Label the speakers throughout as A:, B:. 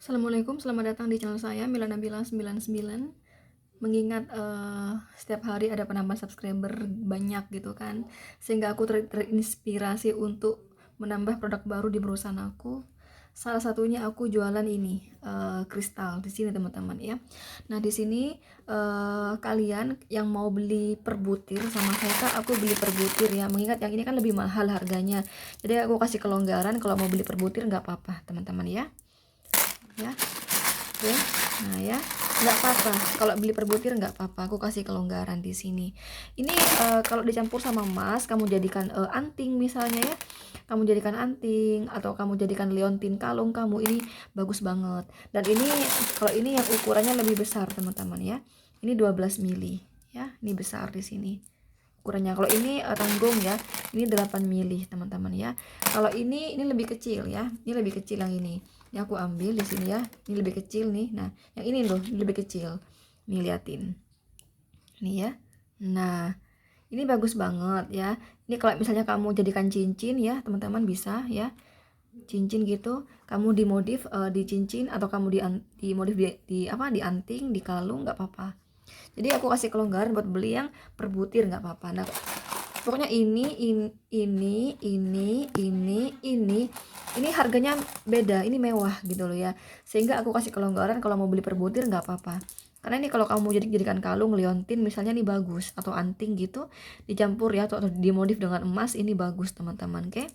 A: Assalamualaikum, selamat datang di channel saya Mila Nabila 99. Mengingat setiap hari ada penambahan subscriber banyak gitu kan, sehingga aku terinspirasi untuk menambah produk baru di perusahaan aku. Salah satunya aku jualan ini kristal di sini teman-teman ya. Nah di sini kalian yang mau beli per butir sama saya kan aku beli per butir ya. Mengingat yang ini kan lebih mahal harganya, jadi aku kasih kelonggaran kalau mau beli per butir nggak apa-apa teman-teman ya. Oke, nah ya, nggak apa-apa kalau beli per butir, nggak apa-apa, aku kasih kelonggaran di sini. Ini kalau dicampur sama emas kamu jadikan anting misalnya ya, kamu jadikan anting atau kamu jadikan liontin kalung kamu, ini bagus banget. Dan ini kalau ini yang ukurannya lebih besar teman-teman ya, ini 12 mili ya, ini besar di sini ukurannya. Kalau ini tanggung ya, ini 8 mili teman-teman ya. Kalau ini lebih kecil ya, ini lebih kecil yang ini aku ambil di sini ya, ini lebih kecil nih. Nah yang ini loh, ini lebih kecil nih, liatin nih ya. Nah ini bagus banget ya. Ini kalau misalnya kamu jadikan cincin ya teman-teman, bisa ya, cincin gitu kamu dimodif di cincin, atau kamu dimodif di apa, di anting, di kalung, nggak apa-apa. Jadi aku kasih kelonggaran buat beli yang per butir, nggak apa-apa. Nah pokoknya ini harganya beda, ini mewah gitu loh ya, sehingga aku kasih kelonggaran kalau mau beli per butir nggak apa-apa. Karena ini kalau kamu jadikan kalung, liontin misalnya, nih bagus, atau anting gitu dicampur ya, atau dimodif dengan emas, ini bagus teman-teman. Oke,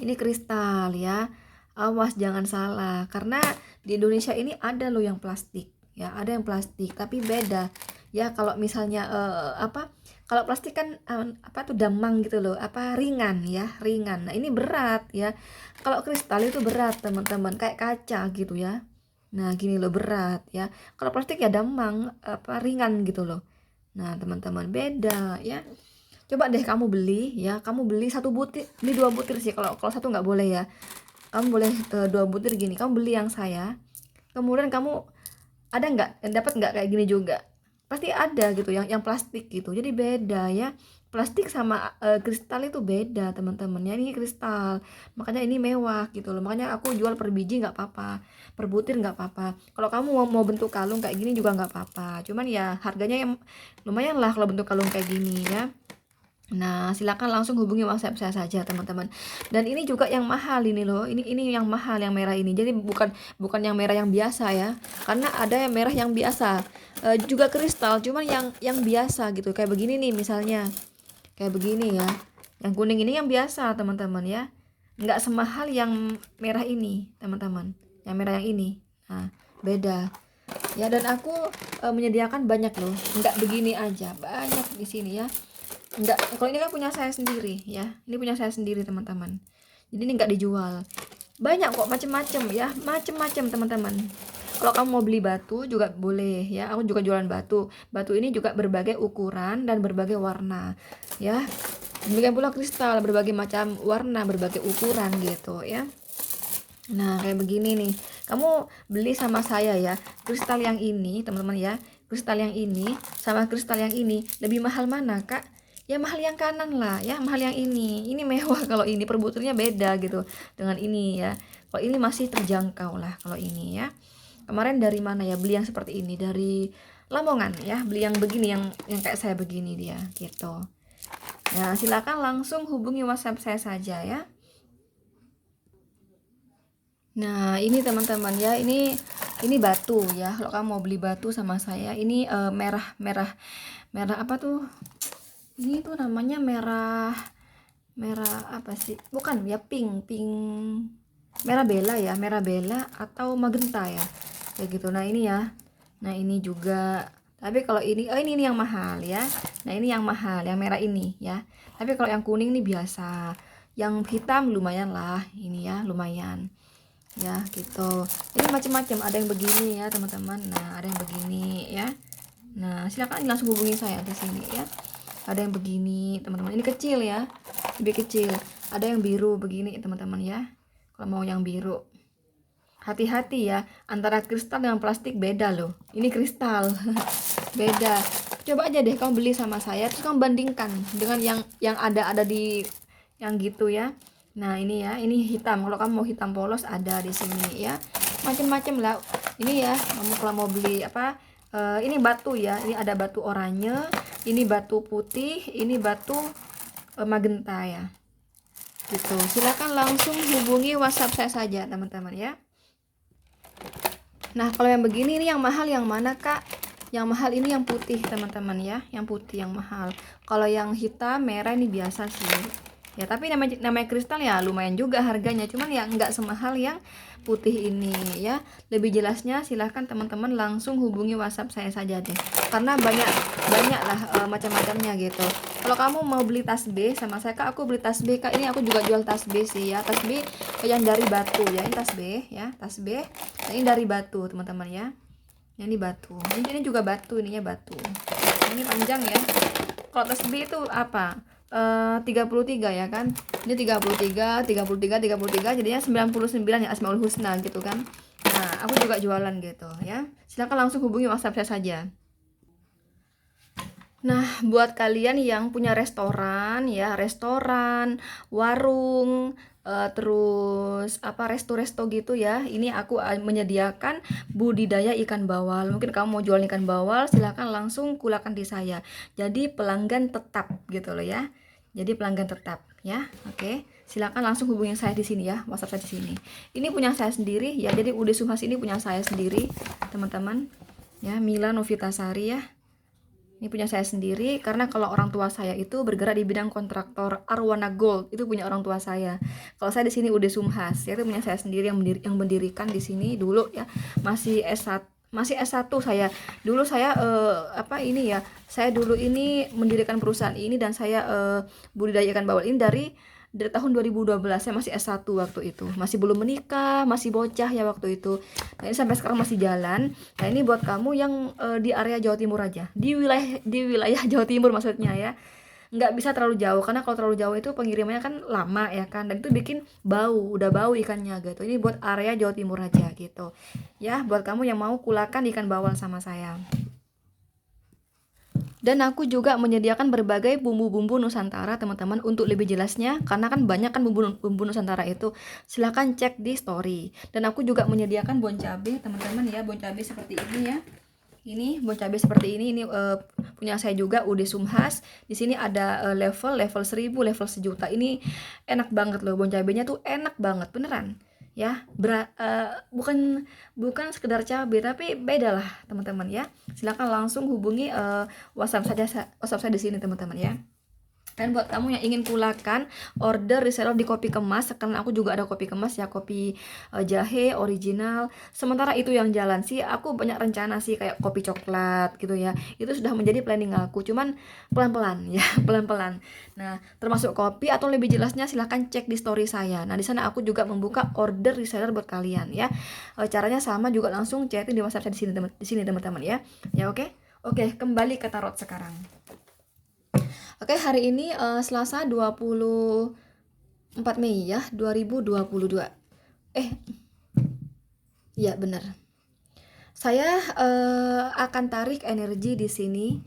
A: ini kristal ya, awas jangan salah, karena di Indonesia ini ada loh yang plastik ya, ada yang plastik tapi beda ya. Kalau misalnya kalau plastik kan apa tuh, damang gitu loh, apa, ringan ya, ringan. Nah ini berat ya, kalau kristal itu berat teman-teman, kayak kaca gitu ya. Nah gini loh, berat ya. Kalau plastik ya damang, apa, ringan gitu loh. Nah teman-teman, beda ya. Coba deh kamu beli ya, kamu beli satu butir, beli 2 butir sih, kalau satu nggak boleh ya. Kamu boleh 2 butir gini, kamu beli yang saya, kemudian kamu ada nggak, dapat nggak kayak gini juga, pasti ada gitu yang plastik gitu. Jadi beda ya, plastik sama kristal itu beda teman-teman ya. Ini kristal, makanya ini mewah gitu loh, makanya aku jual per biji nggak apa-apa, per butir nggak apa-apa. Kalau kamu mau bentuk kalung kayak gini juga nggak apa-apa, cuman ya harganya yang lumayan lah kalau bentuk kalung kayak gini ya. Nah, silakan langsung hubungi WhatsApp saya saja, teman-teman. Dan ini juga yang mahal ini loh. Ini yang mahal, yang merah ini. Jadi bukan yang merah yang biasa ya. Karena ada yang merah yang biasa. Juga kristal, cuman yang biasa gitu. Kayak begini nih misalnya. Kayak begini ya. Yang kuning ini yang biasa, teman-teman ya. Nggak semahal yang merah ini, teman-teman. Yang merah yang ini. Nah, beda. Ya, dan aku menyediakan banyak loh. Nggak begini aja, banyak di sini ya. Enggak, kalau ini kan punya saya sendiri ya, ini punya saya sendiri teman-teman, jadi ini enggak dijual. Banyak kok, macem-macem ya, macem-macem teman-teman. Kalau kamu mau beli batu juga boleh ya, aku juga jualan batu. Batu ini juga berbagai ukuran dan berbagai warna ya. Demikian pula kristal, berbagai macam warna, berbagai ukuran gitu ya. Nah kayak begini nih, kamu beli sama saya ya, kristal yang ini teman-teman ya, kristal yang ini sama kristal yang ini, lebih mahal mana kak? Ya mahal yang kanan lah ya, mahal yang ini mewah. Kalau ini per butirnya beda gitu dengan ini ya, kalau ini masih terjangkau lah kalau ini ya. Kemarin dari mana ya beli yang seperti ini, dari Lamongan ya, beli yang begini, yang kayak saya begini dia gitu. Nah silakan langsung hubungi WhatsApp saya saja ya. Nah ini teman-teman ya, ini batu ya. Kalau kamu mau beli batu sama saya, ini merah apa tuh, ini tuh namanya merah apa sih, bukan ya, pink merah bela ya, merah bela atau magenta ya, kayak gitu. Nah ini ya, nah ini juga, tapi kalau ini yang mahal ya. Nah ini yang mahal, yang merah ini ya. Tapi kalau yang kuning ini biasa, yang hitam lumayan lah ini ya, lumayan ya gitu. Ini macam-macam, ada yang begini ya teman-teman. Nah ada yang begini ya. Nah silakan langsung hubungi saya di sini ya. Ada yang begini teman-teman, ini kecil ya, lebih kecil. Ada yang biru begini teman-teman ya, kalau mau yang biru. Hati-hati ya, antara kristal dengan plastik beda loh. Ini kristal beda. Coba aja deh kamu beli sama saya, terus kamu bandingkan dengan yang ada di yang gitu ya. Nah ini ya, ini hitam. Kalau kamu mau hitam polos ada di sini ya. macem-macem lah. Ini ya, kamu kalau mau beli apa, ini batu ya, ini ada batu oranye, ini batu putih, ini batu magenta ya, gitu. Silakan langsung hubungi WhatsApp saya saja teman-teman ya. Nah, kalau yang begini ini yang mahal yang mana Kak? Yang mahal ini yang putih teman-teman ya, yang putih yang mahal. Kalau yang hitam merah ini biasa sih. Ya, tapi namanya kristal ya lumayan juga harganya, cuman ya nggak semahal yang putih ini ya. Lebih jelasnya silahkan teman-teman langsung hubungi WhatsApp saya saja deh. Karena banyak lah macam-macamnya gitu. Kalau kamu mau beli tas B sama saya Kak, aku beli tas B Kak. Ini aku juga jual tas B sih ya. Tas B yang dari batu ya. Ini tas B ya, tas B. Nah, ini dari batu teman-teman ya. Ini batu. Ini juga batu, ininya batu. Ini panjang ya. Kalau tas B itu apa? 33 ya kan. Ini 33 jadinya 99 ya, Asmaul Husna gitu kan. Nah, aku juga jualan gitu ya. Silakan langsung hubungi WhatsApp saya saja. Nah, buat kalian yang punya restoran ya, warung, terus apa resto-resto gitu ya. Ini aku menyediakan budidaya ikan bawal. Mungkin kamu mau jual ikan bawal, silakan langsung kulakan di saya. Jadi pelanggan tetap gitu loh ya. Jadi pelanggan tetap ya. Oke. Silakan langsung hubungi saya di sini ya, WhatsApp saya di sini. Ini punya saya sendiri ya. Jadi Ude Sumhas ini punya saya sendiri, teman-teman. Ya, Mila Novitasari ya. Ini punya saya sendiri karena kalau orang tua saya itu bergerak di bidang kontraktor Arwana Gold, itu punya orang tua saya. Kalau saya di sini Ude Sumhas, ya itu punya saya sendiri yang mendirikan di sini dulu ya. Masih S1 saya. Dulu saya saya dulu ini mendirikan perusahaan ini dan saya budidaya ikan bawal ini dari tahun 2012. Saya masih S1 waktu itu, masih belum menikah, masih bocah ya waktu itu. Nah, ini sampai sekarang masih jalan. Nah, ini buat kamu yang di area Jawa Timur aja, di wilayah Jawa Timur maksudnya ya. Nggak bisa terlalu jauh karena kalau terlalu jauh itu pengirimannya kan lama ya kan, dan itu bikin udah bau ikannya gitu. Ini buat area Jawa Timur aja gitu ya, buat kamu yang mau kulakan ikan bawal sama saya. Dan aku juga menyediakan berbagai bumbu-bumbu Nusantara teman-teman. Untuk lebih jelasnya, karena kan banyak kan bumbu Nusantara itu, silahkan cek di story. Dan aku juga menyediakan bon cabe teman-teman ya, bon cabe seperti ini ya. Ini bon cabe seperti ini punya saya juga Ude Sumhas. Di sini ada level 1000, level 1.000.000. Ini enak banget loh, bon cabenya tuh enak banget beneran. Ya, bukan sekedar cabai tapi beda lah teman-teman ya. Silakan langsung hubungi WhatsApp saya di sini teman-teman ya. Dan buat kamu yang ingin kulakan order reseller di kopi kemas, karena aku juga ada kopi kemas ya, kopi jahe original. Sementara itu yang jalan sih, aku banyak rencana sih kayak kopi coklat gitu ya. Itu sudah menjadi planning aku, cuman pelan-pelan ya, pelan-pelan. Nah, termasuk kopi atau lebih jelasnya silahkan cek di story saya. Nah, di sana aku juga membuka order reseller buat kalian ya. Caranya sama juga, langsung chatting di WhatsApp saya di sini teman-teman ya. Ya oke. Oke, kembali ke tarot sekarang. Oke, hari ini Selasa 24 Mei ya, 2022. Ya benar. Saya akan tarik energi di sini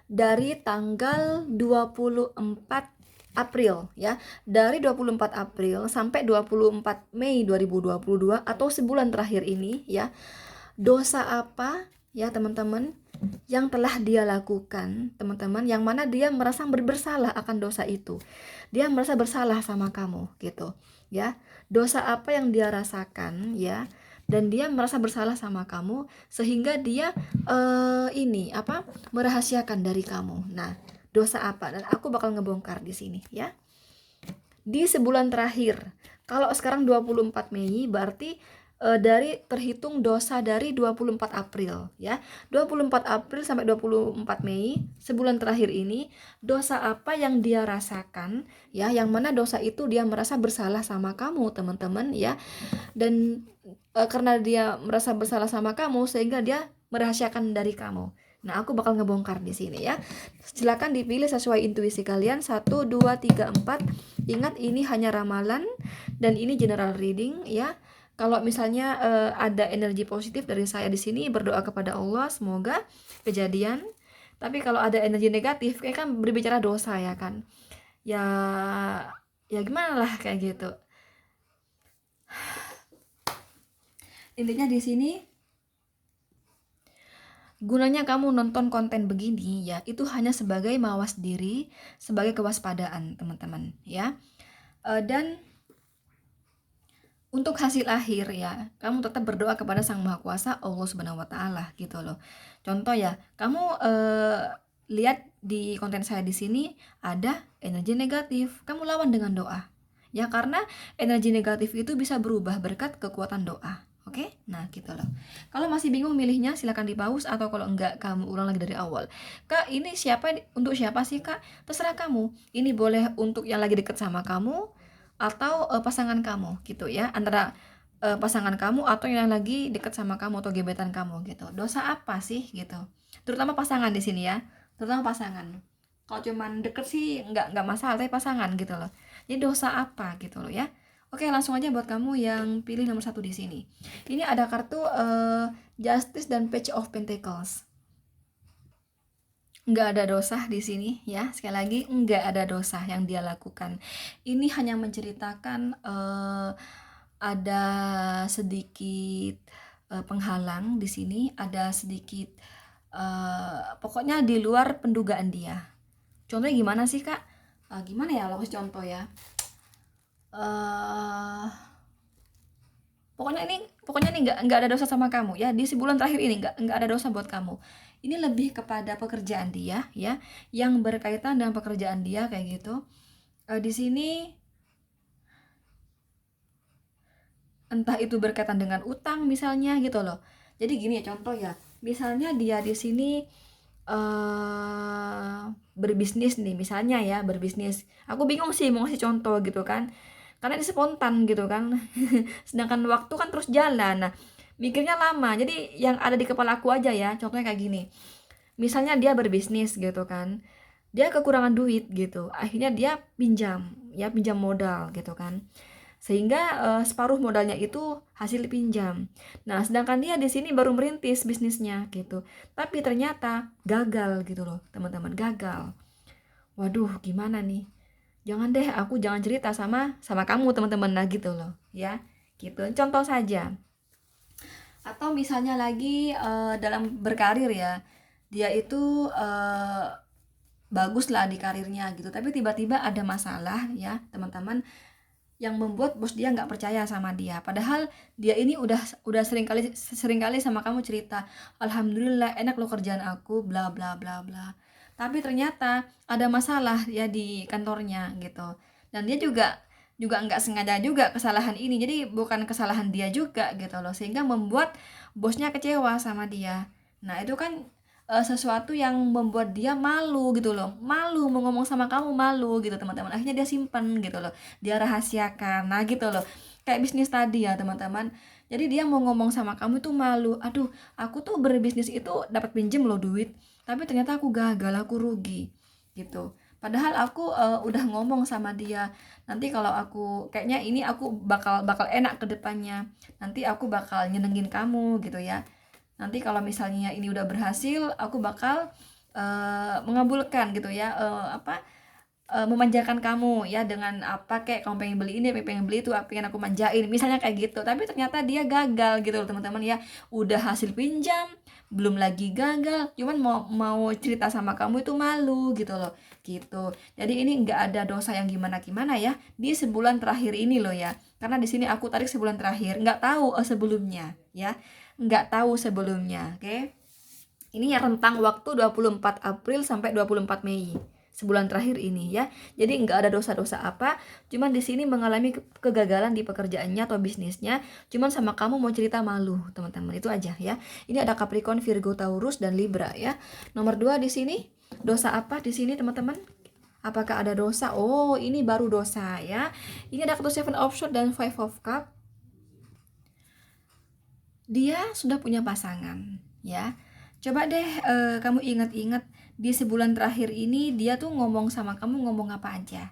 A: dari tanggal 24 April ya. Dari 24 April sampai 24 Mei 2022 atau sebulan terakhir ini ya. Dosa apa ya teman-teman yang telah dia lakukan, teman-teman, yang mana dia merasa bersalah akan dosa itu. Dia merasa bersalah sama kamu gitu ya. Dosa apa yang dia rasakan ya, dan dia merasa bersalah sama kamu sehingga dia merahasiakan dari kamu. Nah, dosa apa? Dan aku bakal ngebongkar di sini ya. Di sebulan terakhir. Kalau sekarang 24 Mei berarti dari terhitung dosa dari 24 April ya. 24 April sampai 24 Mei, sebulan terakhir ini, dosa apa yang dia rasakan ya, yang mana dosa itu dia merasa bersalah sama kamu teman-teman ya. Dan karena dia merasa bersalah sama kamu sehingga dia merahasiakan dari kamu. Nah, aku bakal ngebongkar di sini ya. Silakan dipilih sesuai intuisi kalian 1 2 3 4. Ingat, ini hanya ramalan dan ini general reading ya. Kalau misalnya ada energi positif dari saya di sini, berdoa kepada Allah semoga kejadian. Tapi kalau ada energi negatif, kayak kan berbicara dosa ya kan. Ya gimana lah kayak gitu. Intinya di sini gunanya kamu nonton konten begini ya, itu hanya sebagai mawas diri, sebagai kewaspadaan teman-teman ya. Dan untuk hasil akhir ya, kamu tetap berdoa kepada Sang Maha Kuasa Allah Subhanahu wa taala gitu loh. Contoh ya, kamu lihat di konten saya di sini ada energi negatif, kamu lawan dengan doa. Ya karena energi negatif itu bisa berubah berkat kekuatan doa. Oke? Nah, gitu loh. Kalau masih bingung milihnya silakan di-pause atau kalau enggak kamu ulang lagi dari awal. Kak, ini untuk siapa sih, Kak? Terserah kamu. Ini boleh untuk yang lagi deket sama kamu atau pasangan kamu gitu ya, antara pasangan kamu atau yang lagi deket sama kamu atau gebetan kamu gitu. Dosa apa sih gitu, terutama pasangan di sini ya, terutama pasangan. Kalau cuman deket sih nggak masalah, tapi pasangan gitu loh. Jadi dosa apa gitu loh ya. Oke, langsung aja buat kamu yang pilih nomor 1 di sini. Ini ada kartu Justice dan Page of Pentacles. Nggak ada dosa di sini ya, sekali lagi nggak ada dosa yang dia lakukan. Ini hanya menceritakan ada sedikit penghalang di sini, ada sedikit pokoknya di luar pendugaan dia. Contohnya gimana sih, Kak? Gimana ya, lo kasih contoh ya. eh pokoknya ini nggak ada dosa sama kamu ya, di sebulan terakhir ini nggak ada dosa buat kamu. Ini lebih kepada pekerjaan dia ya, yang berkaitan dengan pekerjaan dia kayak gitu. Di sini entah itu berkaitan dengan utang misalnya gitu loh. Jadi gini ya, contoh ya, misalnya dia di sini berbisnis nih misalnya ya, berbisnis. Aku bingung sih mau ngasih contoh gitu kan, karena ini spontan gitu kan. Sedangkan waktu kan terus jalan, nah mikirnya lama, jadi yang ada di kepala aku aja ya. Contohnya kayak gini, misalnya dia berbisnis gitu kan, dia kekurangan duit gitu, akhirnya dia pinjam modal gitu kan, sehingga separuh modalnya itu hasil pinjam. Nah, sedangkan dia di sini baru merintis bisnisnya gitu, tapi ternyata gagal gitu loh teman-teman, gagal. Waduh, gimana nih? Jangan cerita sama kamu teman-teman, nah gitu loh ya. Gitu, contoh saja. Atau misalnya lagi dalam berkarir ya, dia itu bagus lah di karirnya gitu, tapi tiba-tiba ada masalah ya teman-teman, yang membuat bos dia nggak percaya sama dia. Padahal dia ini udah sering kali sama kamu cerita, alhamdulillah enak lo kerjaan aku, bla bla bla bla. Tapi ternyata ada masalah ya di kantornya gitu. Dan dia juga nggak sengaja juga kesalahan ini. Jadi bukan kesalahan dia juga gitu loh. Sehingga membuat bosnya kecewa sama dia. Nah, itu kan sesuatu yang membuat dia malu gitu loh. Malu mau ngomong sama kamu, malu gitu teman-teman. Akhirnya dia simpen gitu loh, dia rahasiakan. Nah gitu loh, kayak bisnis tadi ya teman-teman. Jadi dia mau ngomong sama kamu tuh malu, aduh aku tuh berbisnis itu dapat pinjem loh duit, tapi ternyata aku gagal, aku rugi gitu. Padahal aku udah ngomong sama dia, nanti kalau aku kayaknya ini aku bakal enak ke depannya, nanti aku bakal nyenengin kamu gitu ya, nanti kalau misalnya ini udah berhasil aku bakal mengabulkan gitu ya, memanjakan kamu ya dengan apa, kayak kamu pengen beli ini, pengen beli itu, pengen aku manjain misalnya kayak gitu. Tapi ternyata dia gagal gitu loh teman-teman ya, udah hasil pinjam belum lagi gagal, cuman mau cerita sama kamu itu malu gitu loh gitu. Jadi ini nggak ada dosa yang gimana ya di sebulan terakhir ini loh ya, karena di sini aku tarik sebulan terakhir, nggak tahu sebelumnya ya, nggak tahu sebelumnya. Oke, ini ya rentang waktu 24 April sampai 24 Mei, sebulan terakhir ini ya. Jadi nggak ada dosa-dosa apa, cuman di sini mengalami kegagalan di pekerjaannya atau bisnisnya, cuman sama kamu mau cerita malu, teman-teman. Itu aja ya. Ini ada Capricorn, Virgo, Taurus dan Libra ya. Nomor 2 di sini, dosa apa di sini, teman-teman? Apakah ada dosa? Oh, ini baru dosa ya. Ini ada kartu Seven of Swords dan Five of Cups. Dia sudah punya pasangan ya. Coba deh kamu ingat-ingat di sebulan terakhir ini dia tuh ngomong sama kamu, ngomong apa aja.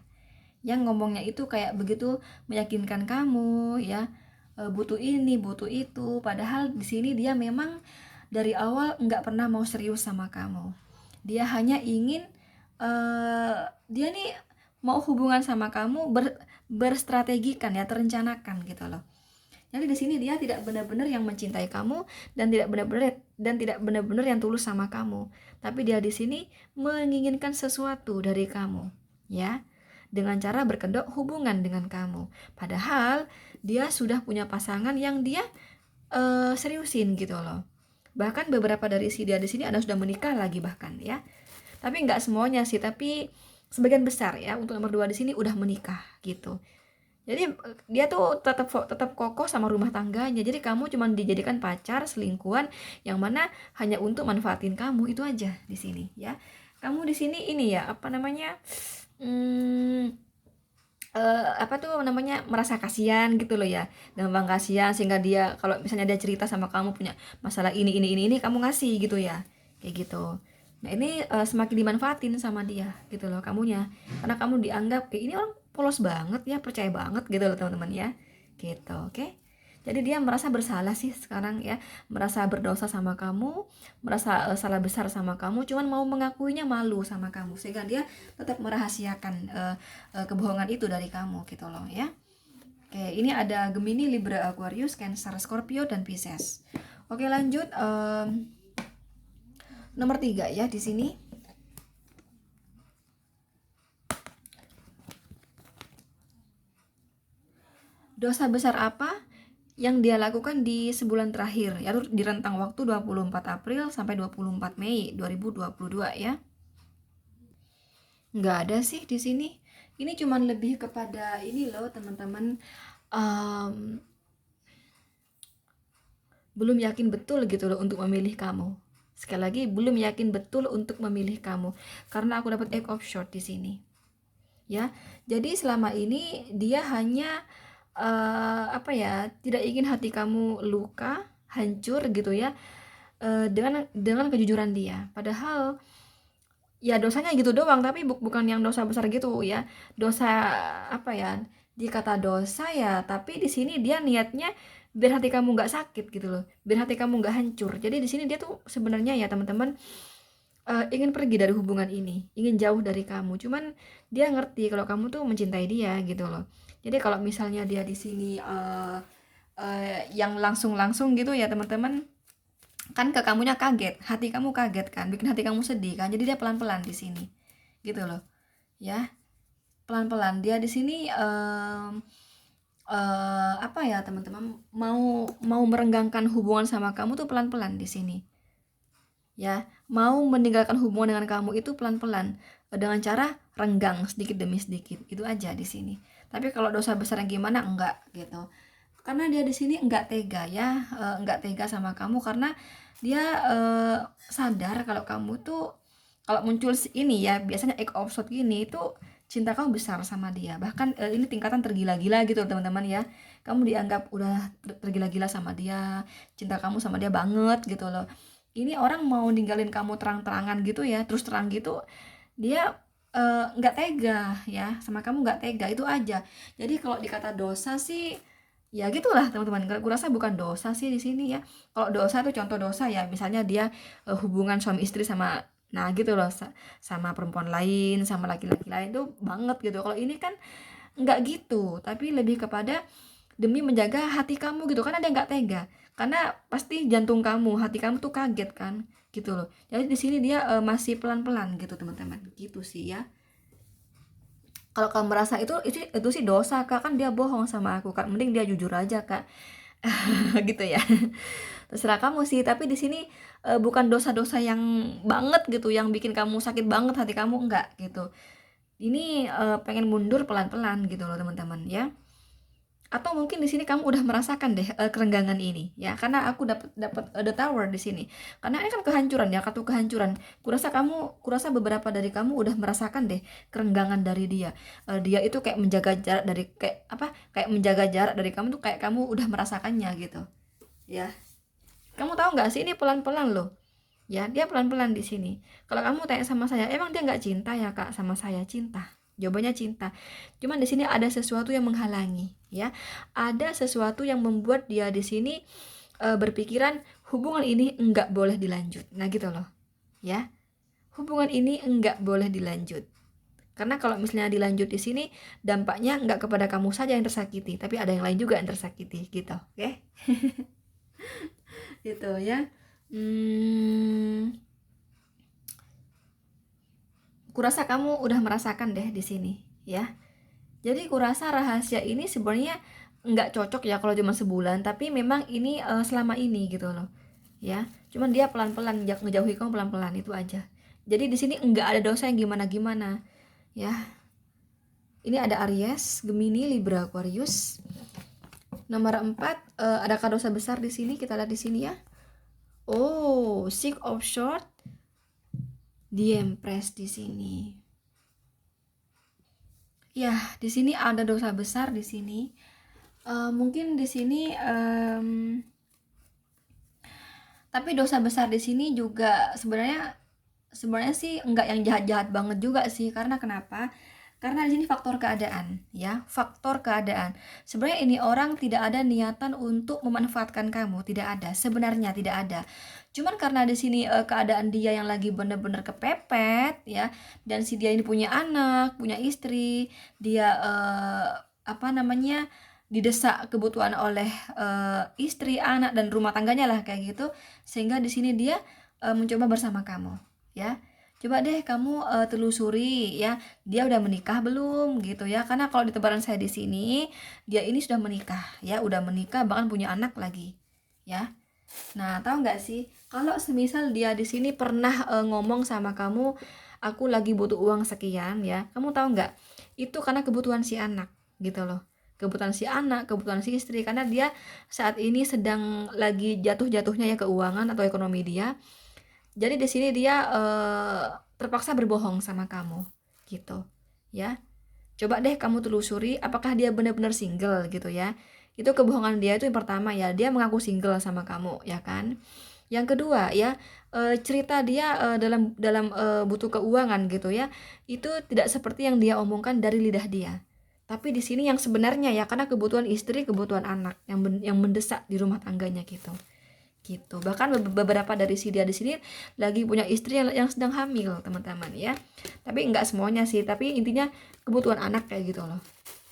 A: Yang ngomongnya itu kayak begitu meyakinkan kamu ya, butuh ini, butuh itu. Padahal di sini dia memang dari awal nggak pernah mau serius sama kamu. Dia hanya ingin dia nih mau hubungan sama kamu berstrategikan ya, terencanakan gitu loh. Jadi di sini dia tidak benar-benar yang mencintai kamu dan tidak benar-benar yang tulus sama kamu. Tapi dia di sini menginginkan sesuatu dari kamu, ya. Dengan cara berkedok hubungan dengan kamu. Padahal dia sudah punya pasangan yang dia seriusin gitu loh. Bahkan beberapa dari si dia di sini ada sudah menikah lagi bahkan, ya. Tapi nggak semuanya sih, tapi sebagian besar ya untuk nomor 2 di sini udah menikah gitu. Jadi dia tuh tetap kokoh sama rumah tangganya. Jadi kamu cuma dijadikan pacar, selingkuhan yang mana hanya untuk manfaatin kamu, itu aja di sini, ya. Kamu di sini ini ya, apa namanya? Apa tuh namanya, merasa kasihan gitu loh ya, gampang kasihan sehingga dia kalau misalnya dia cerita sama kamu punya masalah ini kamu ngasih gitu ya, kayak gitu. Nah ini semakin dimanfaatin sama dia gitu loh kamunya, karena kamu dianggap ini orang polos banget ya, percaya banget gitu loh teman-teman ya, gitu. Oke, jadi dia merasa bersalah sih sekarang ya, merasa berdosa sama kamu, merasa salah besar sama kamu, cuman mau mengakuinya malu sama kamu, sehingga dia tetap merahasiakan kebohongan itu dari kamu gitu loh ya. Oke, ini ada Gemini, Libra, Aquarius, Cancer, Scorpio, dan Pisces. Oke, lanjut nomor 3 ya di sini. Dosa besar apa yang dia lakukan di sebulan terakhir, yaitu di rentang waktu 24 April sampai 24 Mei 2022 ya. Nggak ada sih di sini. Ini cuman lebih kepada ini loh teman-teman, belum yakin betul gitu loh untuk memilih kamu. Sekali lagi, belum yakin betul untuk memilih kamu karena aku dapat Eight of Swords di sini. Ya, jadi selama ini dia hanya tidak ingin hati kamu luka, hancur gitu ya, dengan kejujuran dia. Padahal ya dosanya gitu doang, tapi bukan yang dosa besar gitu ya. Dosa dikata dosa ya, tapi di sini dia niatnya biar hati kamu nggak sakit gitu loh, biar hati kamu nggak hancur. Jadi di sini dia tuh sebenarnya ya teman-teman, ingin pergi dari hubungan ini, ingin jauh dari kamu. Cuman dia ngerti kalau kamu tuh mencintai dia gitu loh. Jadi kalau misalnya dia di sini yang langsung gitu ya teman-teman, kan ke kamunya kaget, hati kamu kaget kan, bikin hati kamu sedih kan. Jadi dia pelan-pelan di sini, gitu loh, ya. Pelan-pelan dia di sini teman-teman, mau merenggangkan hubungan sama kamu tuh pelan-pelan di sini. Ya, mau meninggalkan hubungan dengan kamu itu pelan-pelan dengan cara renggang sedikit demi sedikit. Itu aja di sini. Tapi kalau dosa besar yang gimana enggak gitu. Karena dia di sini enggak tega ya, enggak tega sama kamu karena dia sadar kalau kamu tuh kalau muncul ini ya, biasanya Eight of Swords gini itu cinta kamu besar sama dia. Bahkan ini tingkatan tergila-gila gitu teman-teman ya. Kamu dianggap udah tergila-gila sama dia, cinta kamu sama dia banget gitu loh. Ini orang mau ninggalin kamu terang-terangan gitu ya, terus terang gitu, dia nggak tega ya sama kamu, nggak tega, itu aja. Jadi kalau dikata dosa sih ya gitulah teman-teman, gue rasa bukan dosa sih di sini ya. Kalau dosa tuh contoh dosa ya misalnya dia hubungan suami istri sama gitu loh, sama perempuan lain, sama laki-laki lain tuh banget gitu. Kalau ini kan nggak gitu, tapi lebih kepada demi menjaga hati kamu gitu, karena dia nggak tega, karena pasti jantung kamu, hati kamu tuh kaget kan gitu loh. Jadi di sini dia masih pelan-pelan gitu teman-teman, gitu sih ya. Kalau kamu merasa itu sih dosa kak, kan dia bohong sama aku kak, mending dia jujur aja kak. Gitu ya. Terserah kamu sih, tapi di sini bukan dosa-dosa yang banget gitu yang bikin kamu sakit banget hati kamu, enggak gitu. Ini pengen mundur pelan-pelan gitu loh teman-teman ya. Atau mungkin di sini kamu udah merasakan deh kerenggangan ini ya, karena aku dapat the tower di sini, karena ini kan kehancuran ya, kartu kehancuran. Kurasa beberapa dari kamu udah merasakan deh kerenggangan dari dia. Dia itu kayak menjaga jarak dari kayak menjaga jarak dari kamu tuh, kayak kamu udah merasakannya gitu ya. Kamu tahu nggak sih, ini pelan-pelan loh ya, dia pelan-pelan di sini. Kalau kamu tanya sama saya, emang dia nggak cinta ya kak sama saya? Cinta, jawabannya cinta. Cuman di sini ada sesuatu yang menghalangi ya, ada sesuatu yang membuat dia di sini berpikiran hubungan ini enggak boleh dilanjut. Nah gitu loh ya, hubungan ini enggak boleh dilanjut Karena kalau misalnya dilanjut di sini, dampaknya nggak kepada kamu saja yang tersakiti, tapi ada yang lain juga yang tersakiti, gitu, oke? Gitu ya. Kurasa kamu udah merasakan deh di sini, ya. Jadi kurasa rahasia ini sebenarnya nggak cocok ya kalau cuma sebulan, tapi memang ini selama ini gitu loh, ya. Cuman dia pelan-pelan ngejauhi kamu pelan-pelan itu aja. Jadi di sini nggak ada dosa yang gimana-gimana, ya. Ini ada Aries, Gemini, Libra, Aquarius. Nomor 4, adakah dosa besar di sini? Kita lihat di sini ya. Oh, Six of Swords, The Empress di sini. Ya, di sini ada dosa besar di sini. Mungkin di sini tapi dosa besar di sini juga sebenarnya sih enggak yang jahat-jahat banget juga sih. Karena kenapa? Karena di sini faktor keadaan, ya, faktor keadaan. Sebenarnya ini orang tidak ada niatan untuk memanfaatkan kamu, tidak ada. Sebenarnya tidak ada. Cuman karena di sini keadaan dia yang lagi bener-bener kepepet, ya, dan si dia ini punya anak, punya istri, dia didesak kebutuhan oleh istri, anak, dan rumah tangganya lah kayak gitu, sehingga di sini dia mencoba bersama kamu, ya. Coba deh kamu telusuri ya, dia udah menikah belum gitu ya, karena kalau di tebaran saya di sini dia ini sudah menikah ya, udah menikah bahkan punya anak lagi ya. Nah, tahu nggak sih kalau semisal dia di sini pernah ngomong sama kamu, aku lagi butuh uang sekian ya, kamu tahu nggak, itu karena kebutuhan si anak gitu loh, kebutuhan si anak, kebutuhan si istri, karena dia saat ini sedang lagi jatuh-jatuhnya ya keuangan atau ekonomi dia. Jadi di sini dia terpaksa berbohong sama kamu gitu ya. Coba deh kamu telusuri apakah dia benar-benar single gitu ya. Itu kebohongan dia itu yang pertama ya, dia mengaku single sama kamu ya kan. Yang kedua ya, cerita dia dalam butuh keuangan gitu ya, itu tidak seperti yang dia omongkan dari lidah dia. Tapi di sini yang sebenarnya ya, karena kebutuhan istri, kebutuhan anak yang mendesak di rumah tangganya gitu. Gitu. Bahkan beberapa dari si dia di sini lagi punya istri yang sedang hamil, teman-teman ya. Tapi enggak semuanya sih, tapi intinya kebutuhan anak kayak gitu loh.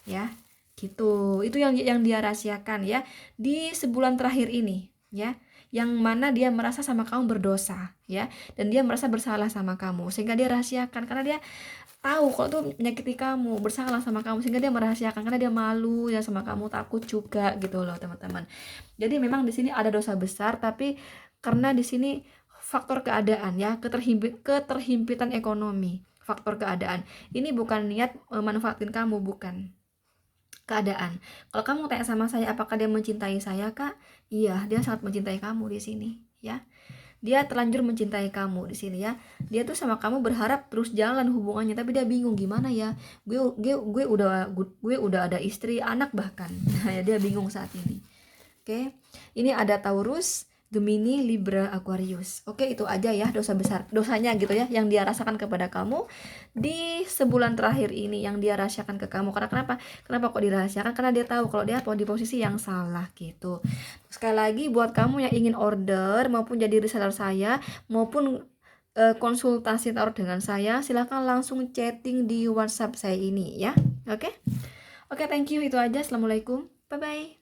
A: Ya. Gitu. Itu yang dia rahasiakan ya di sebulan terakhir ini, ya. Yang mana dia merasa sama kamu berdosa, ya. Dan dia merasa bersalah sama kamu sehingga dia rahasiakan karena dia tahu kalau tuh menyakiti kamu, bersalah sama kamu, sehingga dia merahasiakan karena dia malu ya sama kamu, takut juga gitu loh, teman-teman. Jadi memang di sini ada dosa besar, tapi karena di sini faktor keadaan ya, keterhimpitan ekonomi, faktor keadaan. Ini bukan niat manfaatin kamu, bukan. Keadaan. Kalau kamu tanya sama saya apakah dia mencintai saya, Kak? Iya, dia sangat mencintai kamu di sini, ya. Dia terlanjur mencintai kamu di sini ya. Dia tuh sama kamu berharap terus jalan hubungannya, tapi dia bingung gimana ya. Gue udah ada istri, anak bahkan. Nah, ya dia bingung saat ini. Oke. Ini ada Taurus, Gemini, Libra, Aquarius. Oke, itu aja ya dosanya gitu ya yang dia rasakan kepada kamu di sebulan terakhir ini, yang dia rahasiakan ke kamu. Karena kenapa kok dirahasiakan? Karena dia tahu kalau dia di posisi yang salah gitu. Sekali lagi buat kamu yang ingin order maupun jadi reseller saya maupun konsultasi tarot dengan saya, silahkan langsung chatting di WhatsApp saya ini ya. Oke, thank you, itu aja. Assalamualaikum, bye bye.